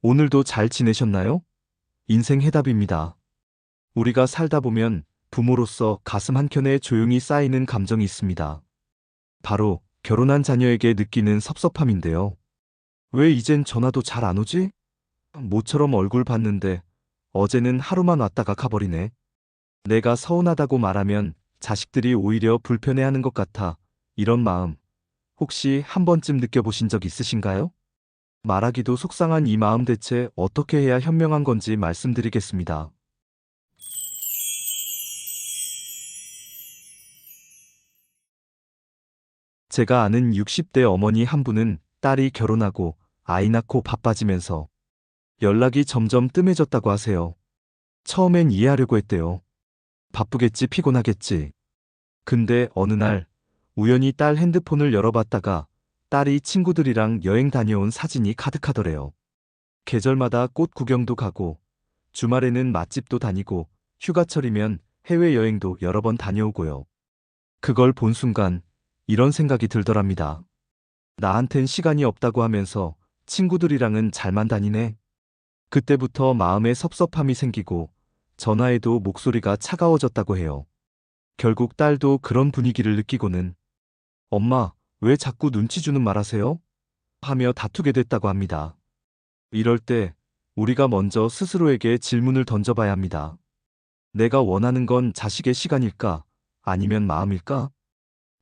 오늘도 잘 지내셨나요? 인생 해답입니다. 우리가 살다 보면 부모로서 가슴 한켠에 조용히 쌓이는 감정이 있습니다. 바로 결혼한 자녀에게 느끼는 섭섭함인데요. 왜 이젠 전화도 잘 안 오지? 모처럼 얼굴 봤는데 어제는 하루만 왔다가 가버리네. 내가 서운하다고 말하면 자식들이 오히려 불편해하는 것 같아. 이런 마음 혹시 한 번쯤 느껴보신 적 있으신가요? 말하기도 속상한 이 마음 대체 어떻게 해야 현명한 건지 말씀드리겠습니다. 제가 아는 60대 어머니 한 분은 딸이 결혼하고 아이 낳고 바빠지면서 연락이 점점 뜸해졌다고 하세요. 처음엔 이해하려고 했대요. 바쁘겠지, 피곤하겠지. 근데 어느 날 우연히 딸 핸드폰을 열어봤다가 딸이 친구들이랑 여행 다녀온 사진이 가득하더래요. 계절마다 꽃 구경도 가고 주말에는 맛집도 다니고 휴가철이면 해외여행도 여러 번 다녀오고요. 그걸 본 순간 이런 생각이 들더랍니다. 나한텐 시간이 없다고 하면서 친구들이랑은 잘만 다니네. 그때부터 마음에 섭섭함이 생기고 전화에도 목소리가 차가워졌다고 해요. 결국 딸도 그런 분위기를 느끼고는 엄마, 왜 자꾸 눈치 주는 말 하세요? 하며 다투게 됐다고 합니다. 이럴 때 우리가 먼저 스스로에게 질문을 던져봐야 합니다. 내가 원하는 건 자식의 시간일까? 아니면 마음일까?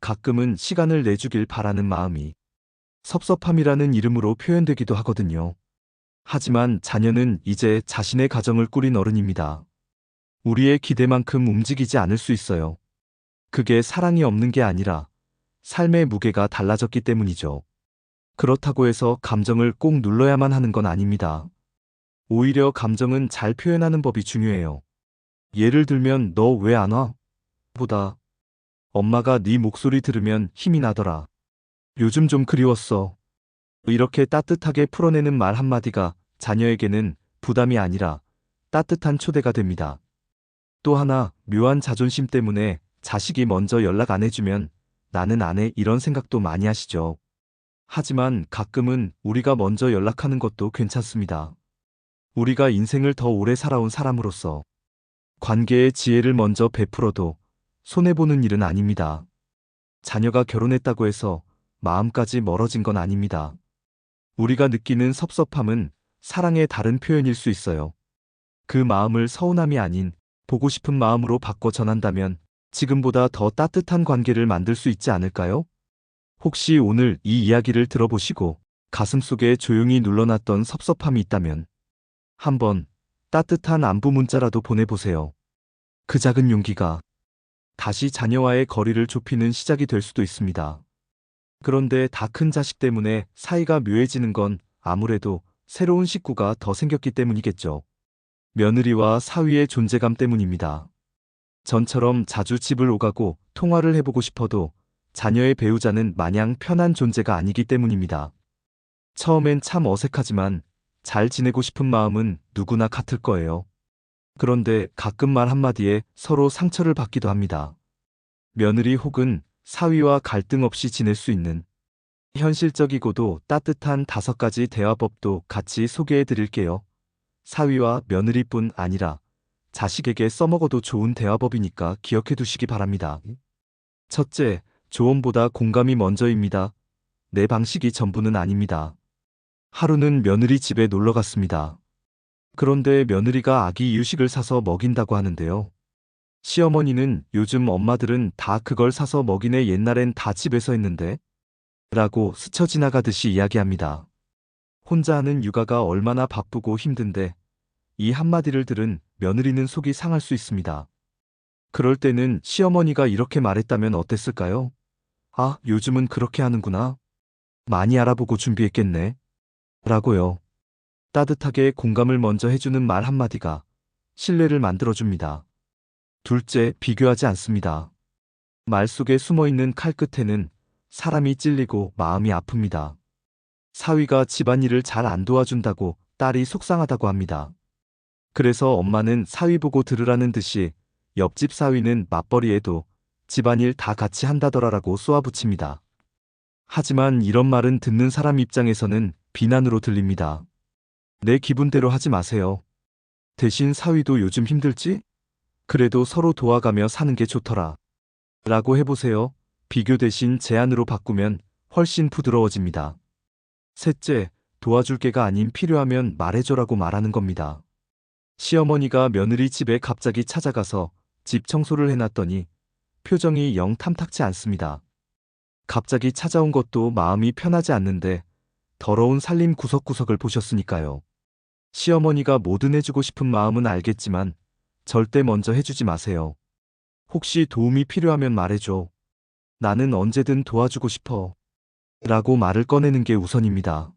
가끔은 시간을 내주길 바라는 마음이 섭섭함이라는 이름으로 표현되기도 하거든요. 하지만 자녀는 이제 자신의 가정을 꾸린 어른입니다. 우리의 기대만큼 움직이지 않을 수 있어요. 그게 사랑이 없는 게 아니라 삶의 무게가 달라졌기 때문이죠. 그렇다고 해서 감정을 꼭 눌러야만 하는 건 아닙니다. 오히려 감정은 잘 표현하는 법이 중요해요. 예를 들면 너 왜 안 와? 보다 엄마가 네 목소리 들으면 힘이 나더라. 요즘 좀 그리웠어. 이렇게 따뜻하게 풀어내는 말 한마디가 자녀에게는 부담이 아니라 따뜻한 초대가 됩니다. 또 하나, 묘한 자존심 때문에 자식이 먼저 연락 안 해주면 나는 안 해 이런 생각도 많이 하시죠. 하지만 가끔은 우리가 먼저 연락하는 것도 괜찮습니다. 우리가 인생을 더 오래 살아온 사람으로서 관계의 지혜를 먼저 베풀어도 손해보는 일은 아닙니다. 자녀가 결혼했다고 해서 마음까지 멀어진 건 아닙니다. 우리가 느끼는 섭섭함은 사랑의 다른 표현일 수 있어요. 그 마음을 서운함이 아닌 보고 싶은 마음으로 바꿔 전한다면 지금보다 더 따뜻한 관계를 만들 수 있지 않을까요? 혹시 오늘 이 이야기를 들어보시고 가슴속에 조용히 눌러놨던 섭섭함이 있다면 한번 따뜻한 안부 문자라도 보내보세요. 그 작은 용기가 다시 자녀와의 거리를 좁히는 시작이 될 수도 있습니다. 그런데 다 큰 자식 때문에 사이가 묘해지는 건 아무래도 새로운 식구가 더 생겼기 때문이겠죠. 며느리와 사위의 존재감 때문입니다. 전처럼 자주 집을 오가고 통화를 해보고 싶어도 자녀의 배우자는 마냥 편한 존재가 아니기 때문입니다. 처음엔 참 어색하지만 잘 지내고 싶은 마음은 누구나 같을 거예요. 그런데 가끔 말 한마디에 서로 상처를 받기도 합니다. 며느리 혹은 사위와 갈등 없이 지낼 수 있는 현실적이고도 따뜻한 5가지 대화법도 같이 소개해 드릴게요. 사위와 며느리뿐 아니라 자식에게 써먹어도 좋은 대화법이니까 기억해 두시기 바랍니다. 첫째, 조언보다 공감이 먼저입니다. 내 방식이 전부는 아닙니다. 하루는 며느리 집에 놀러 갔습니다. 그런데 며느리가 아기 이유식을 사서 먹인다고 하는데요. 시어머니는 요즘 엄마들은 다 그걸 사서 먹이네 옛날엔 다 집에서 했는데 라고 스쳐 지나가듯이 이야기합니다. 혼자 하는 육아가 얼마나 바쁘고 힘든데 이 한마디를 들은 며느리는 속이 상할 수 있습니다. 그럴 때는 시어머니가 이렇게 말했다면 어땠을까요? 아, 요즘은 그렇게 하는구나. 많이 알아보고 준비했겠네. 라고요. 따뜻하게 공감을 먼저 해주는 말 한마디가 신뢰를 만들어줍니다. 둘째, 비교하지 않습니다. 말 속에 숨어있는 칼 끝에는 사람이 찔리고 마음이 아픕니다. 사위가 집안일을 잘 안 도와준다고 딸이 속상하다고 합니다. 그래서 엄마는 사위 보고 들으라는 듯이 옆집 사위는 맞벌이에도 집안일 다 같이 한다더라라고 쏘아붙입니다. 하지만 이런 말은 듣는 사람 입장에서는 비난으로 들립니다. 내 기분대로 하지 마세요. 대신 사위도 요즘 힘들지? 그래도 서로 도와가며 사는 게 좋더라. 라고 해보세요. 비교 대신 제안으로 바꾸면 훨씬 부드러워집니다. 셋째, 도와줄 게가 아닌 필요하면 말해줘라고 말하는 겁니다. 시어머니가 며느리 집에 갑자기 찾아가서 집 청소를 해놨더니 표정이 영 탐탁치 않습니다. 갑자기 찾아온 것도 마음이 편하지 않는데 더러운 살림 구석구석을 보셨으니까요. 시어머니가 뭐든 해주고 싶은 마음은 알겠지만 절대 먼저 해주지 마세요. 혹시 도움이 필요하면 말해줘. 나는 언제든 도와주고 싶어. 라고 말을 꺼내는 게 우선입니다.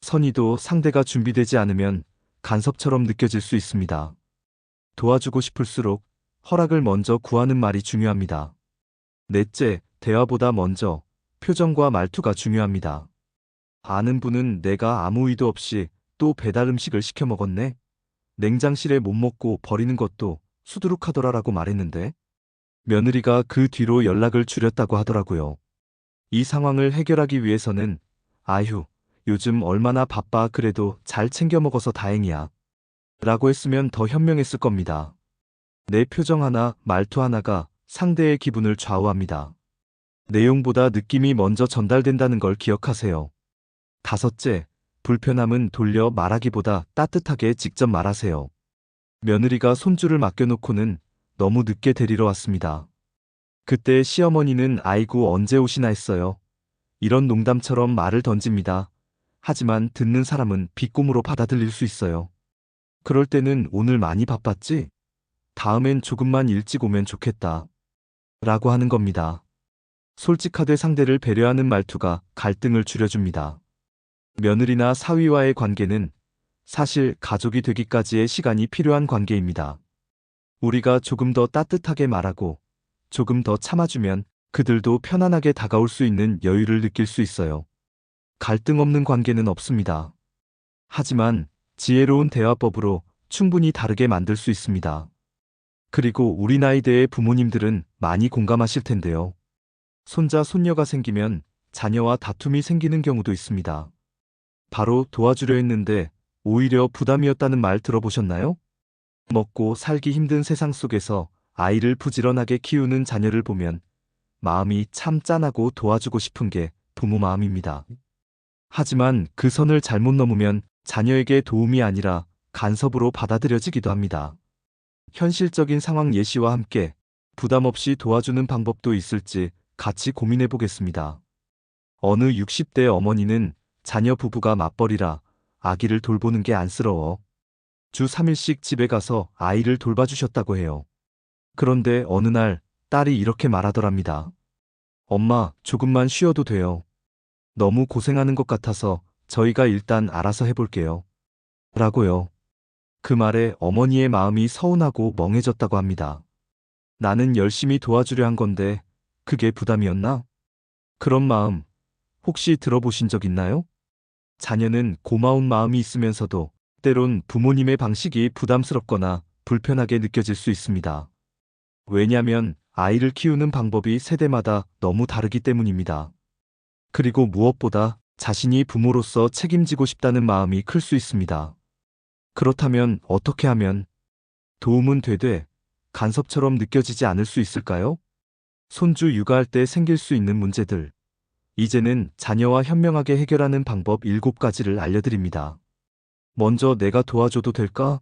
선의도 상대가 준비되지 않으면 간섭처럼 느껴질 수 있습니다. 도와주고 싶을수록 허락을 먼저 구하는 말이 중요합니다. 넷째, 대화보다 먼저 표정과 말투가 중요합니다. 아는 분은 내가 아무 의도 없이 또 배달 음식을 시켜 먹었네. 냉장실에 못 먹고 버리는 것도 수두룩하더라라고 말했는데 며느리가 그 뒤로 연락을 줄였다고 하더라고요. 이 상황을 해결하기 위해서는 아휴, 요즘 얼마나 바빠 그래도 잘 챙겨 먹어서 다행이야. 라고 했으면 더 현명했을 겁니다. 내 표정 하나, 말투 하나가 상대의 기분을 좌우합니다. 내용보다 느낌이 먼저 전달된다는 걸 기억하세요. 다섯째, 불편함은 돌려 말하기보다 따뜻하게 직접 말하세요. 며느리가 손주를 맡겨놓고는 너무 늦게 데리러 왔습니다. 그때 시어머니는 아이고 언제 오시나 했어요. 이런 농담처럼 말을 던집니다. 하지만 듣는 사람은 비꼬므로 받아들일 수 있어요. 그럴 때는 오늘 많이 바빴지? 다음엔 조금만 일찍 오면 좋겠다. 라고 하는 겁니다. 솔직하게 상대를 배려하는 말투가 갈등을 줄여줍니다. 며느리나 사위와의 관계는 사실 가족이 되기까지의 시간이 필요한 관계입니다. 우리가 조금 더 따뜻하게 말하고 조금 더 참아주면 그들도 편안하게 다가올 수 있는 여유를 느낄 수 있어요. 갈등 없는 관계는 없습니다. 하지만 지혜로운 대화법으로 충분히 다르게 만들 수 있습니다. 그리고 우리 나이대의 부모님들은 많이 공감하실 텐데요. 손자, 손녀가 생기면 자녀와 다툼이 생기는 경우도 있습니다. 바로 도와주려 했는데 오히려 부담이었다는 말 들어보셨나요? 먹고 살기 힘든 세상 속에서 아이를 부지런하게 키우는 자녀를 보면 마음이 참 짠하고 도와주고 싶은 게 부모 마음입니다. 하지만 그 선을 잘못 넘으면 자녀에게 도움이 아니라 간섭으로 받아들여지기도 합니다. 현실적인 상황 예시와 함께 부담 없이 도와주는 방법도 있을지 같이 고민해 보겠습니다. 어느 60대 어머니는 자녀 부부가 맞벌이라 아기를 돌보는 게 안쓰러워 주 3일씩 집에 가서 아이를 돌봐주셨다고 해요. 그런데 어느 날 딸이 이렇게 말하더랍니다. 엄마, 조금만 쉬어도 돼요. 너무 고생하는 것 같아서 저희가 일단 알아서 해볼게요. 라고요. 그 말에 어머니의 마음이 서운하고 멍해졌다고 합니다. 나는 열심히 도와주려 한 건데 그게 부담이었나? 그런 마음 혹시 들어보신 적 있나요? 자녀는 고마운 마음이 있으면서도 때론 부모님의 방식이 부담스럽거나 불편하게 느껴질 수 있습니다. 왜냐하면 아이를 키우는 방법이 세대마다 너무 다르기 때문입니다. 그리고 무엇보다 자신이 부모로서 책임지고 싶다는 마음이 클 수 있습니다. 그렇다면 어떻게 하면 도움은 되되 간섭처럼 느껴지지 않을 수 있을까요? 손주 육아할 때 생길 수 있는 문제들. 이제는 자녀와 현명하게 해결하는 방법 7가지를 알려드립니다. 먼저 내가 도와줘도 될까?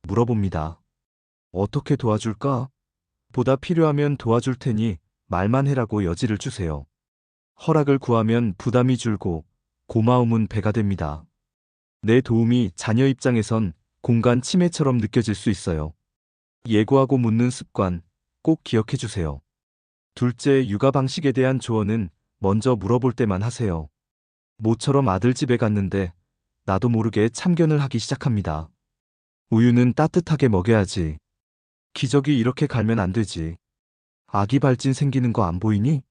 물어봅니다. 어떻게 도와줄까? 보다 필요하면 도와줄 테니 말만 해라고 여지를 주세요. 허락을 구하면 부담이 줄고 고마움은 배가 됩니다. 내 도움이 자녀 입장에선 공간 침해처럼 느껴질 수 있어요. 예고하고 묻는 습관 꼭 기억해 주세요. 둘째, 육아 방식에 대한 조언은 먼저 물어볼 때만 하세요. 모처럼 아들 집에 갔는데 나도 모르게 참견을 하기 시작합니다. 우유는 따뜻하게 먹여야지. 기저귀 이렇게 갈면 안 되지. 아기 발진 생기는 거 안 보이니?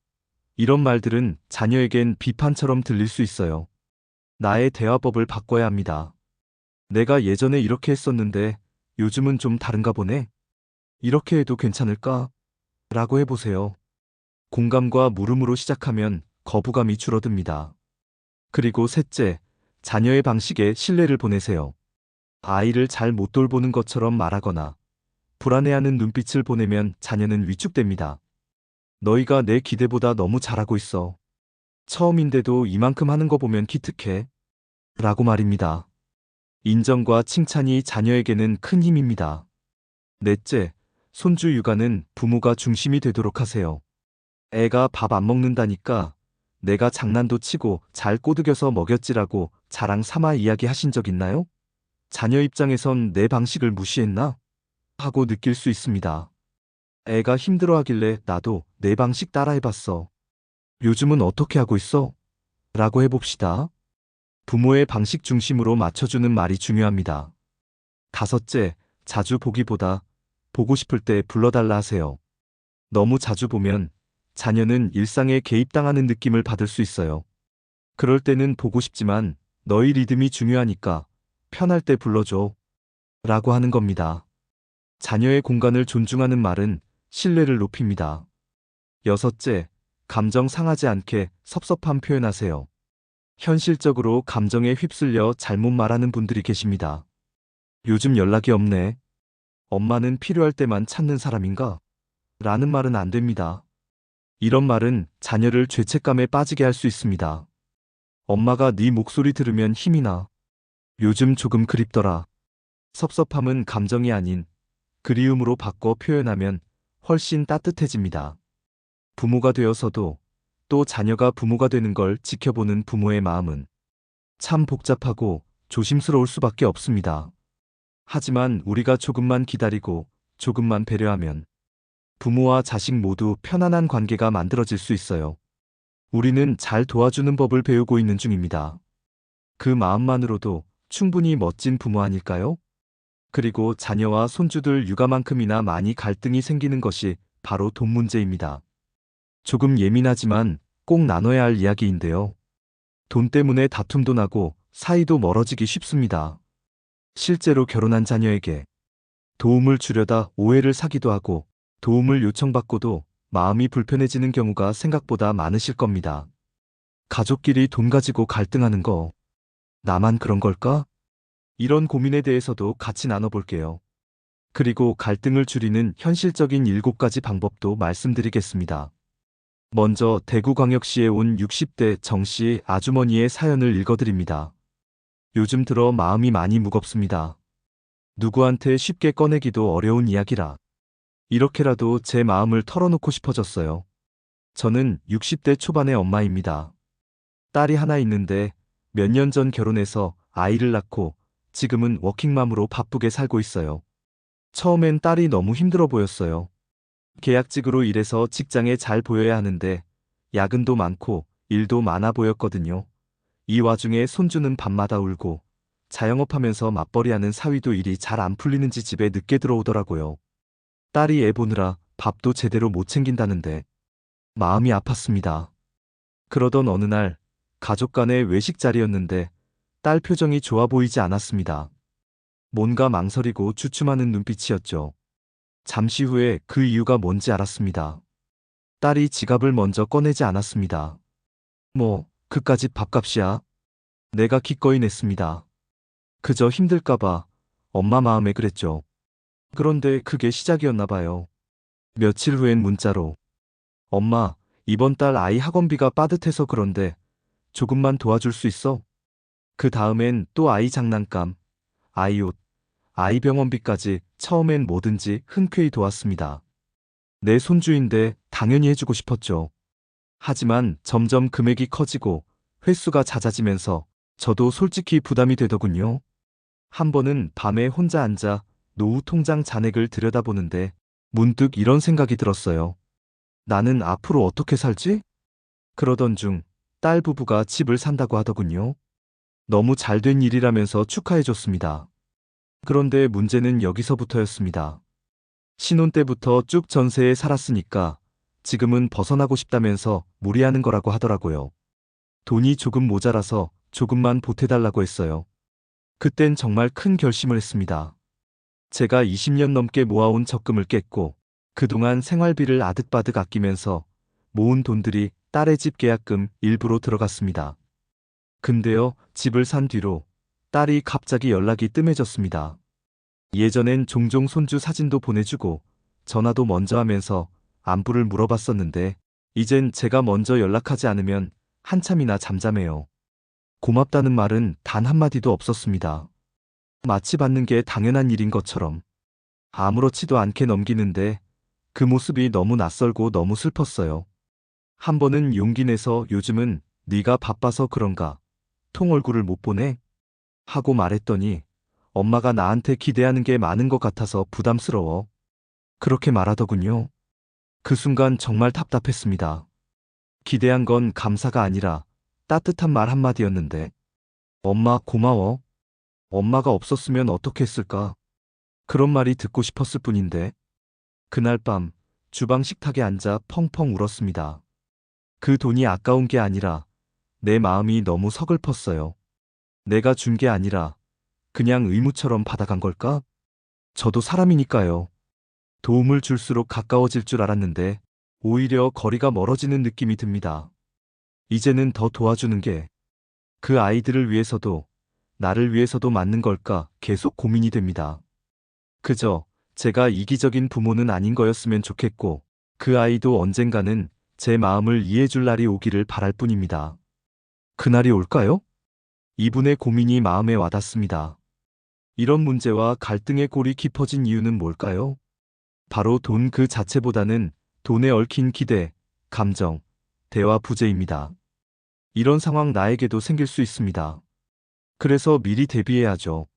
이런 말들은 자녀에겐 비판처럼 들릴 수 있어요. 나의 대화법을 바꿔야 합니다. 내가 예전에 이렇게 했었는데 요즘은 좀 다른가 보네. 이렇게 해도 괜찮을까? 라고 해보세요. 공감과 물음으로 시작하면 거부감이 줄어듭니다. 그리고 셋째, 자녀의 방식에 신뢰를 보내세요. 아이를 잘 못 돌보는 것처럼 말하거나 불안해하는 눈빛을 보내면 자녀는 위축됩니다. 너희가 내 기대보다 너무 잘하고 있어. 처음인데도 이만큼 하는 거 보면 기특해. 라고 말입니다. 인정과 칭찬이 자녀에게는 큰 힘입니다. 넷째, 손주 육아는 부모가 중심이 되도록 하세요. 애가 밥 안 먹는다니까 내가 장난도 치고 잘 꼬드겨서 먹였지라고 자랑 삼아 이야기하신 적 있나요? 자녀 입장에선 내 방식을 무시했나? 하고 느낄 수 있습니다. 애가 힘들어하길래 나도 내 방식 따라해봤어. 요즘은 어떻게 하고 있어? 라고 해봅시다. 부모의 방식 중심으로 맞춰주는 말이 중요합니다. 다섯째, 자주 보기보다 보고 싶을 때 불러달라 하세요. 너무 자주 보면 자녀는 일상에 개입당하는 느낌을 받을 수 있어요. 그럴 때는 보고 싶지만 너희 리듬이 중요하니까 편할 때 불러줘. 라고 하는 겁니다. 자녀의 공간을 존중하는 말은 신뢰를 높입니다. 여섯째, 감정 상하지 않게 섭섭함 표현하세요. 현실적으로 감정에 휩쓸려 잘못 말하는 분들이 계십니다. 요즘 연락이 없네. 엄마는 필요할 때만 찾는 사람인가? 라는 말은 안 됩니다. 이런 말은 자녀를 죄책감에 빠지게 할 수 있습니다. 엄마가 네 목소리 들으면 힘이 나. 요즘 조금 그립더라. 섭섭함은 감정이 아닌 그리움으로 바꿔 표현하면 훨씬 따뜻해집니다. 부모가 되어서도 또 자녀가 부모가 되는 걸 지켜보는 부모의 마음은 참 복잡하고 조심스러울 수밖에 없습니다. 하지만 우리가 조금만 기다리고 조금만 배려하면 부모와 자식 모두 편안한 관계가 만들어질 수 있어요. 우리는 잘 도와주는 법을 배우고 있는 중입니다. 그 마음만으로도 충분히 멋진 부모 아닐까요? 그리고 자녀와 손주들 육아만큼이나 많이 갈등이 생기는 것이 바로 돈 문제입니다. 조금 예민하지만 꼭 나눠야 할 이야기인데요. 돈 때문에 다툼도 나고 사이도 멀어지기 쉽습니다. 실제로 결혼한 자녀에게 도움을 주려다 오해를 사기도 하고 도움을 요청받고도 마음이 불편해지는 경우가 생각보다 많으실 겁니다. 가족끼리 돈 가지고 갈등하는 거 나만 그런 걸까? 이런 고민에 대해서도 같이 나눠볼게요. 그리고 갈등을 줄이는 현실적인 7가지 방법도 말씀드리겠습니다. 먼저 대구광역시에 온 60대 정씨 아주머니의 사연을 읽어드립니다. 요즘 들어 마음이 많이 무겁습니다. 누구한테 쉽게 꺼내기도 어려운 이야기라. 이렇게라도 제 마음을 털어놓고 싶어졌어요. 저는 60대 초반의 엄마입니다. 딸이 하나 있는데 몇 년 전 결혼해서 아이를 낳고 지금은 워킹맘으로 바쁘게 살고 있어요. 처음엔 딸이 너무 힘들어 보였어요. 계약직으로 일해서 직장에 잘 보여야 하는데 야근도 많고 일도 많아 보였거든요. 이 와중에 손주는 밤마다 울고 자영업하면서 맞벌이하는 사위도 일이 잘 안 풀리는지 집에 늦게 들어오더라고요. 딸이 애 보느라 밥도 제대로 못 챙긴다는데 마음이 아팠습니다. 그러던 어느 날 가족 간의 외식 자리였는데 딸 표정이 좋아 보이지 않았습니다. 뭔가 망설이고 주춤하는 눈빛이었죠. 잠시 후에 그 이유가 뭔지 알았습니다. 딸이 지갑을 먼저 꺼내지 않았습니다. 뭐, 그까짓 밥값이야. 내가 기꺼이 냈습니다. 그저 힘들까봐 엄마 마음에 그랬죠. 그런데 그게 시작이었나 봐요. 며칠 후엔 문자로 엄마, 이번 달 아이 학원비가 빠듯해서 그런데 조금만 도와줄 수 있어? 그 다음엔 또 아이 장난감, 아이 옷, 아이 병원비까지 처음엔 뭐든지 흔쾌히 도왔습니다. 내 손주인데 당연히 해주고 싶었죠. 하지만 점점 금액이 커지고 횟수가 잦아지면서 저도 솔직히 부담이 되더군요. 한 번은 밤에 혼자 앉아 노후 통장 잔액을 들여다보는데 문득 이런 생각이 들었어요. 나는 앞으로 어떻게 살지? 그러던 중 딸 부부가 집을 산다고 하더군요. 너무 잘된 일이라면서 축하해줬습니다. 그런데 문제는 여기서부터였습니다. 신혼 때부터 쭉 전세에 살았으니까 지금은 벗어나고 싶다면서 무리하는 거라고 하더라고요. 돈이 조금 모자라서 조금만 보태달라고 했어요. 그땐 정말 큰 결심을 했습니다. 제가 20년 넘게 모아온 적금을 깼고 그동안 생활비를 아득바득 아끼면서 모은 돈들이 딸의 집 계약금 일부로 들어갔습니다. 근데요, 집을 산 뒤로 딸이 갑자기 연락이 뜸해졌습니다. 예전엔 종종 손주 사진도 보내주고 전화도 먼저 하면서 안부를 물어봤었는데 이젠 제가 먼저 연락하지 않으면 한참이나 잠잠해요. 고맙다는 말은 단 한마디도 없었습니다. 마치 받는 게 당연한 일인 것처럼 아무렇지도 않게 넘기는데 그 모습이 너무 낯설고 너무 슬펐어요. 한 번은 용기 내서 요즘은 네가 바빠서 그런가 통 얼굴을 못 보네 하고 말했더니 엄마가 나한테 기대하는 게 많은 것 같아서 부담스러워. 그렇게 말하더군요. 그 순간 정말 답답했습니다. 기대한 건 감사가 아니라 따뜻한 말 한마디였는데 엄마 고마워. 엄마가 없었으면 어떻게 했을까? 그런 말이 듣고 싶었을 뿐인데 그날 밤 주방 식탁에 앉아 펑펑 울었습니다. 그 돈이 아까운 게 아니라 내 마음이 너무 서글펐어요. 내가 준 게 아니라 그냥 의무처럼 받아간 걸까? 저도 사람이니까요. 도움을 줄수록 가까워질 줄 알았는데 오히려 거리가 멀어지는 느낌이 듭니다. 이제는 더 도와주는 게 그 아이들을 위해서도 나를 위해서도 맞는 걸까 계속 고민이 됩니다. 그저 제가 이기적인 부모는 아닌 거였으면 좋겠고 그 아이도 언젠가는 제 마음을 이해해줄 날이 오기를 바랄 뿐입니다. 그날이 올까요? 이분의 고민이 마음에 와닿습니다. 이런 문제와 갈등의 골이 깊어진 이유는 뭘까요? 바로 돈 그 자체보다는 돈에 얽힌 기대, 감정, 대화 부재입니다. 이런 상황 나에게도 생길 수 있습니다. 그래서 미리 대비해야죠.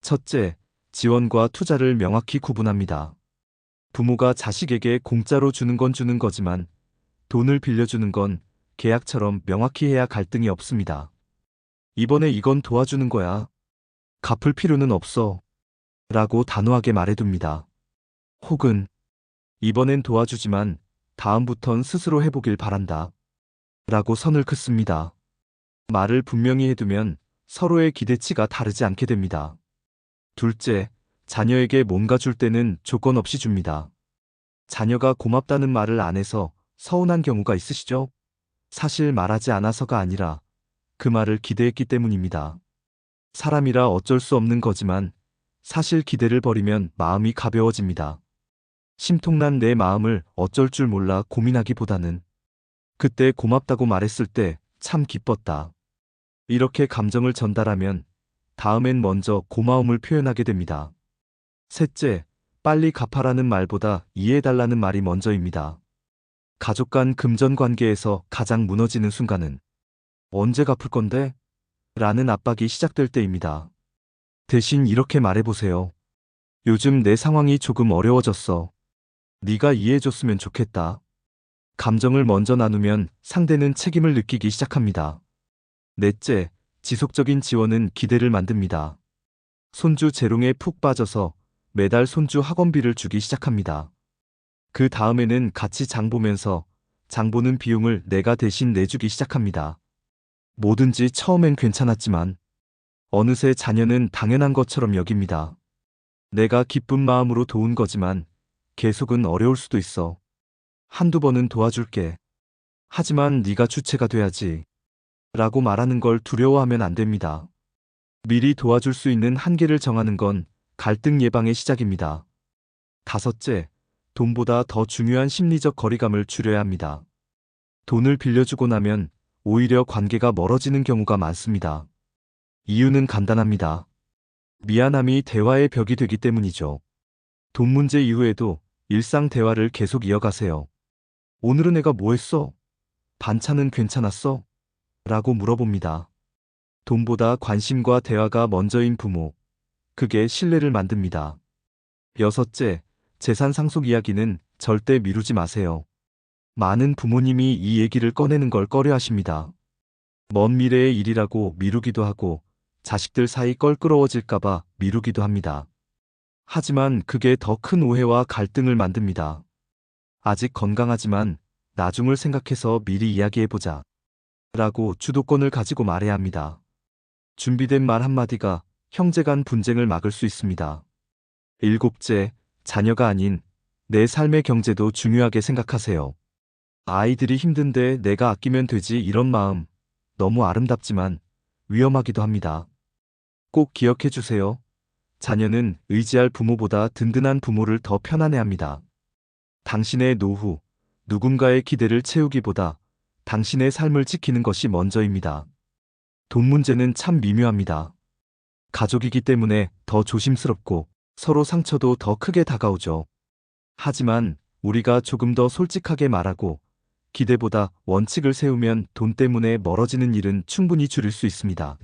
첫째, 지원과 투자를 명확히 구분합니다. 부모가 자식에게 공짜로 주는 건 주는 거지만 돈을 빌려주는 건 계약처럼 명확히 해야 갈등이 없습니다. 이번에 이건 도와주는 거야. 갚을 필요는 없어. 라고 단호하게 말해둡니다. 혹은 이번엔 도와주지만 다음부턴 스스로 해보길 바란다. 라고 선을 긋습니다. 말을 분명히 해두면 서로의 기대치가 다르지 않게 됩니다. 둘째, 자녀에게 뭔가 줄 때는 조건 없이 줍니다. 자녀가 고맙다는 말을 안 해서 서운한 경우가 있으시죠? 사실 말하지 않아서가 아니라 그 말을 기대했기 때문입니다. 사람이라 어쩔 수 없는 거지만 사실 기대를 버리면 마음이 가벼워집니다. 심통난 내 마음을 어쩔 줄 몰라 고민하기보다는 그때 고맙다고 말했을 때 참 기뻤다. 이렇게 감정을 전달하면 다음엔 먼저 고마움을 표현하게 됩니다. 셋째, 빨리 갚아라는 말보다 이해해달라는 말이 먼저입니다. 가족 간 금전 관계에서 가장 무너지는 순간은 언제 갚을 건데? 라는 압박이 시작될 때입니다. 대신 이렇게 말해보세요. 요즘 내 상황이 조금 어려워졌어. 네가 이해해줬으면 좋겠다. 감정을 먼저 나누면 상대는 책임을 느끼기 시작합니다. 넷째, 지속적인 지원은 기대를 만듭니다. 손주 재롱에 푹 빠져서 매달 손주 학원비를 주기 시작합니다. 그 다음에는 같이 장 보면서 장 보는 비용을 내가 대신 내주기 시작합니다. 뭐든지 처음엔 괜찮았지만 어느새 자녀는 당연한 것처럼 여깁니다. 내가 기쁜 마음으로 도운 거지만 계속은 어려울 수도 있어. 한두 번은 도와줄게. 하지만 네가 주체가 돼야지. 라고 말하는 걸 두려워하면 안 됩니다. 미리 도와줄 수 있는 한계를 정하는 건 갈등 예방의 시작입니다. 다섯째, 돈보다 더 중요한 심리적 거리감을 줄여야 합니다. 돈을 빌려주고 나면 오히려 관계가 멀어지는 경우가 많습니다. 이유는 간단합니다. 미안함이 대화의 벽이 되기 때문이죠. 돈 문제 이후에도 일상 대화를 계속 이어가세요. 오늘은 애가 뭐 했어? 반찬은 괜찮았어? 라고 물어봅니다. 돈보다 관심과 대화가 먼저인 부모. 그게 신뢰를 만듭니다. 여섯째, 재산 상속 이야기는 절대 미루지 마세요. 많은 부모님이 이 얘기를 꺼내는 걸 꺼려하십니다. 먼 미래의 일이라고 미루기도 하고 자식들 사이 껄끄러워질까봐 미루기도 합니다. 하지만 그게 더 큰 오해와 갈등을 만듭니다. 아직 건강하지만 나중을 생각해서 미리 이야기해보자. 라고 주도권을 가지고 말해야 합니다. 준비된 말 한마디가 형제간 분쟁을 막을 수 있습니다. 일곱째, 자녀가 아닌 내 삶의 경제도 중요하게 생각하세요. 아이들이 힘든데 내가 아끼면 되지 이런 마음 너무 아름답지만 위험하기도 합니다. 꼭 기억해 주세요. 자녀는 의지할 부모보다 든든한 부모를 더 편안해합니다. 당신의 노후, 누군가의 기대를 채우기보다 당신의 삶을 지키는 것이 먼저입니다. 돈 문제는 참 미묘합니다. 가족이기 때문에 더 조심스럽고 서로 상처도 더 크게 다가오죠. 하지만 우리가 조금 더 솔직하게 말하고 기대보다 원칙을 세우면 돈 때문에 멀어지는 일은 충분히 줄일 수 있습니다.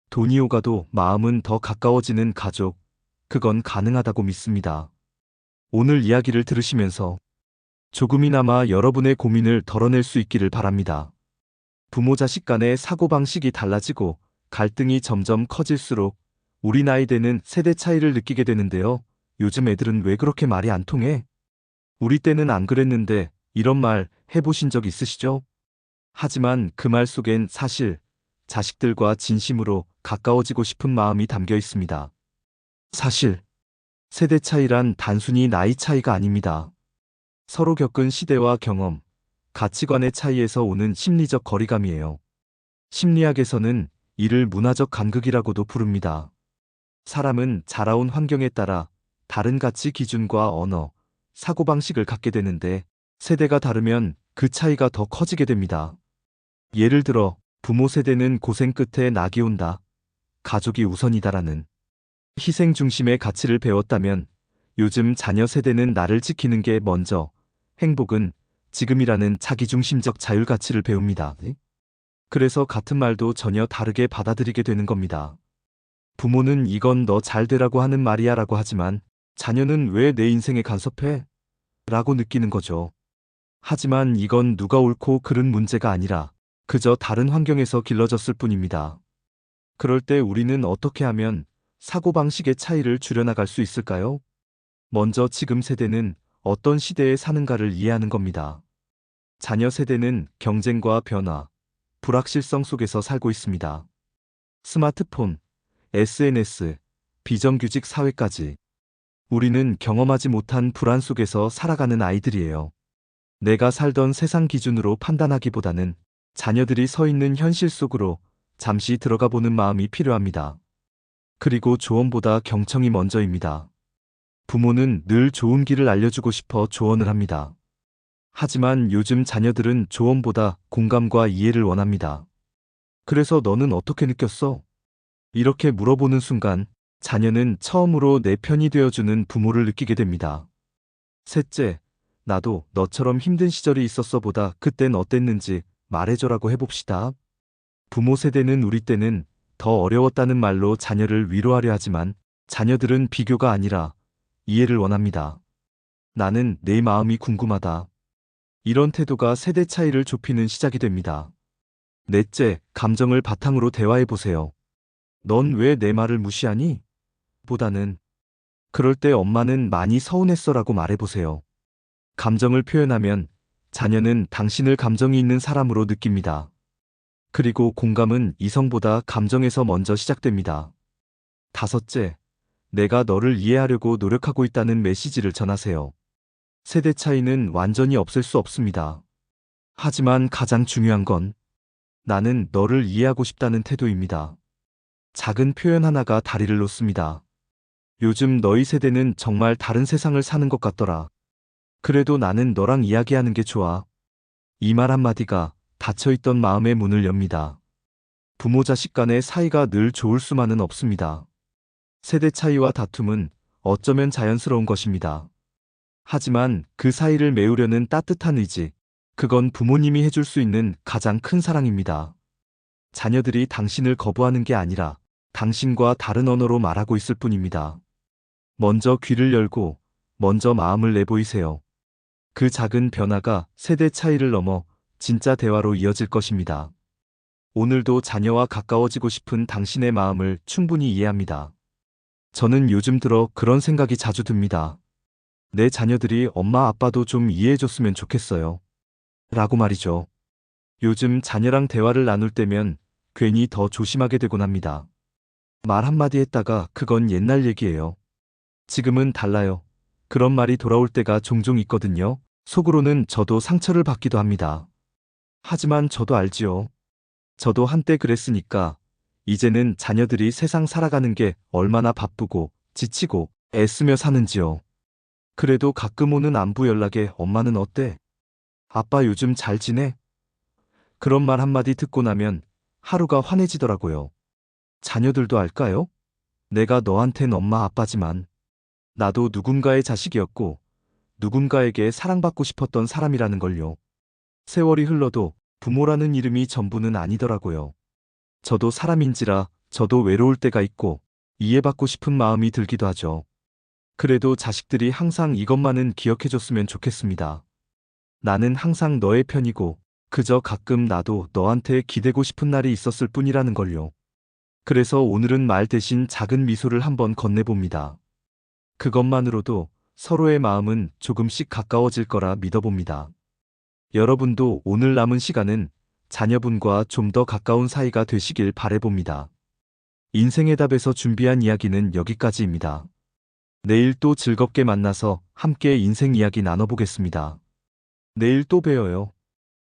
돈이 오가도 마음은 더 가까워지는 가족, 그건 가능하다고 믿습니다. 오늘 이야기를 들으시면서 조금이나마 여러분의 고민을 덜어낼 수 있기를 바랍니다. 부모 자식 간의 사고방식이 달라지고 갈등이 점점 커질수록 우리 나이 되는 세대 차이를 느끼게 되는데요. 요즘 애들은 왜 그렇게 말이 안 통해? 우리 때는 안 그랬는데 이런 말 해보신 적 있으시죠? 하지만 그 말 속엔 사실 자식들과 진심으로 가까워지고 싶은 마음이 담겨 있습니다. 사실 세대 차이란 단순히 나이 차이가 아닙니다. 서로 겪은 시대와 경험, 가치관의 차이에서 오는 심리적 거리감이에요. 심리학에서는 이를 문화적 간극이라고도 부릅니다. 사람은 자라온 환경에 따라 다른 가치 기준과 언어, 사고방식을 갖게 되는데 세대가 다르면 그 차이가 더 커지게 됩니다. 예를 들어 부모 세대는 고생 끝에 낙이 온다, 가족이 우선이다라는 희생 중심의 가치를 배웠다면 요즘 자녀 세대는 나를 지키는 게 먼저, 행복은 지금이라는 자기중심적 자율 가치를 배웁니다. 그래서 같은 말도 전혀 다르게 받아들이게 되는 겁니다. 부모는 이건 너 잘 되라고 하는 말이야 라고 하지만 자녀는 왜 내 인생에 간섭해? 라고 느끼는 거죠. 하지만 이건 누가 옳고 그른 문제가 아니라 그저 다른 환경에서 길러졌을 뿐입니다. 그럴 때 우리는 어떻게 하면 사고방식의 차이를 줄여나갈 수 있을까요? 먼저 지금 세대는 어떤 시대에 사는가를 이해하는 겁니다. 자녀 세대는 경쟁과 변화, 불확실성 속에서 살고 있습니다. 스마트폰, SNS, 비정규직 사회까지 우리는 경험하지 못한 불안 속에서 살아가는 아이들이에요. 내가 살던 세상 기준으로 판단하기보다는 자녀들이 서 있는 현실 속으로 잠시 들어가 보는 마음이 필요합니다. 그리고 조언보다 경청이 먼저입니다. 부모는 늘 좋은 길을 알려주고 싶어 조언을 합니다. 하지만 요즘 자녀들은 조언보다 공감과 이해를 원합니다. 그래서 너는 어떻게 느꼈어? 이렇게 물어보는 순간 자녀는 처음으로 내 편이 되어주는 부모를 느끼게 됩니다. 셋째, 나도 너처럼 힘든 시절이 있었어 보다 그땐 어땠는지 말해줘라고 해봅시다. 부모 세대는 우리 때는 더 어려웠다는 말로 자녀를 위로하려 하지만 자녀들은 비교가 아니라 이해를 원합니다. 나는 내 마음이 궁금하다. 이런 태도가 세대 차이를 좁히는 시작이 됩니다. 넷째, 감정을 바탕으로 대화해보세요. 넌 왜 내 말을 무시하니? 보다는 그럴 때 엄마는 많이 서운했어라고 말해보세요. 감정을 표현하면 자녀는 당신을 감정이 있는 사람으로 느낍니다. 그리고 공감은 이성보다 감정에서 먼저 시작됩니다. 다섯째, 내가 너를 이해하려고 노력하고 있다는 메시지를 전하세요. 세대 차이는 완전히 없앨 수 없습니다. 하지만 가장 중요한 건 나는 너를 이해하고 싶다는 태도입니다. 작은 표현 하나가 다리를 놓습니다. 요즘 너희 세대는 정말 다른 세상을 사는 것 같더라. 그래도 나는 너랑 이야기하는 게 좋아. 이 말 한마디가 닫혀있던 마음의 문을 엽니다. 부모 자식 간의 사이가 늘 좋을 수만은 없습니다. 세대 차이와 다툼은 어쩌면 자연스러운 것입니다. 하지만 그 사이를 메우려는 따뜻한 의지, 그건 부모님이 해줄 수 있는 가장 큰 사랑입니다. 자녀들이 당신을 거부하는 게 아니라 당신과 다른 언어로 말하고 있을 뿐입니다. 먼저 귀를 열고 먼저 마음을 내보이세요. 그 작은 변화가 세대 차이를 넘어 진짜 대화로 이어질 것입니다. 오늘도 자녀와 가까워지고 싶은 당신의 마음을 충분히 이해합니다. 저는 요즘 들어 그런 생각이 자주 듭니다. 내 자녀들이 엄마 아빠도 좀 이해해줬으면 좋겠어요. 라고 말이죠. 요즘 자녀랑 대화를 나눌 때면 괜히 더 조심하게 되곤 합니다. 말 한마디 했다가 그건 옛날 얘기예요. 지금은 달라요. 그런 말이 돌아올 때가 종종 있거든요. 속으로는 저도 상처를 받기도 합니다. 하지만 저도 알지요. 저도 한때 그랬으니까 이제는 자녀들이 세상 살아가는 게 얼마나 바쁘고 지치고 애쓰며 사는지요. 그래도 가끔 오는 안부 연락에 엄마는 어때? 아빠 요즘 잘 지내? 그런 말 한마디 듣고 나면 하루가 환해지더라고요. 자녀들도 알까요? 내가 너한텐 엄마 아빠지만 나도 누군가의 자식이었고 누군가에게 사랑받고 싶었던 사람이라는 걸요. 세월이 흘러도 부모라는 이름이 전부는 아니더라고요. 저도 사람인지라 저도 외로울 때가 있고 이해받고 싶은 마음이 들기도 하죠. 그래도 자식들이 항상 이것만은 기억해줬으면 좋겠습니다. 나는 항상 너의 편이고 그저 가끔 나도 너한테 기대고 싶은 날이 있었을 뿐이라는 걸요. 그래서 오늘은 말 대신 작은 미소를 한번 건네봅니다. 그것만으로도 서로의 마음은 조금씩 가까워질 거라 믿어봅니다. 여러분도 오늘 남은 시간은 자녀분과 좀 더 가까운 사이가 되시길 바라봅니다. 인생의 답에서 준비한 이야기는 여기까지입니다. 내일 또 즐겁게 만나서 함께 인생 이야기 나눠보겠습니다. 내일 또 봬요.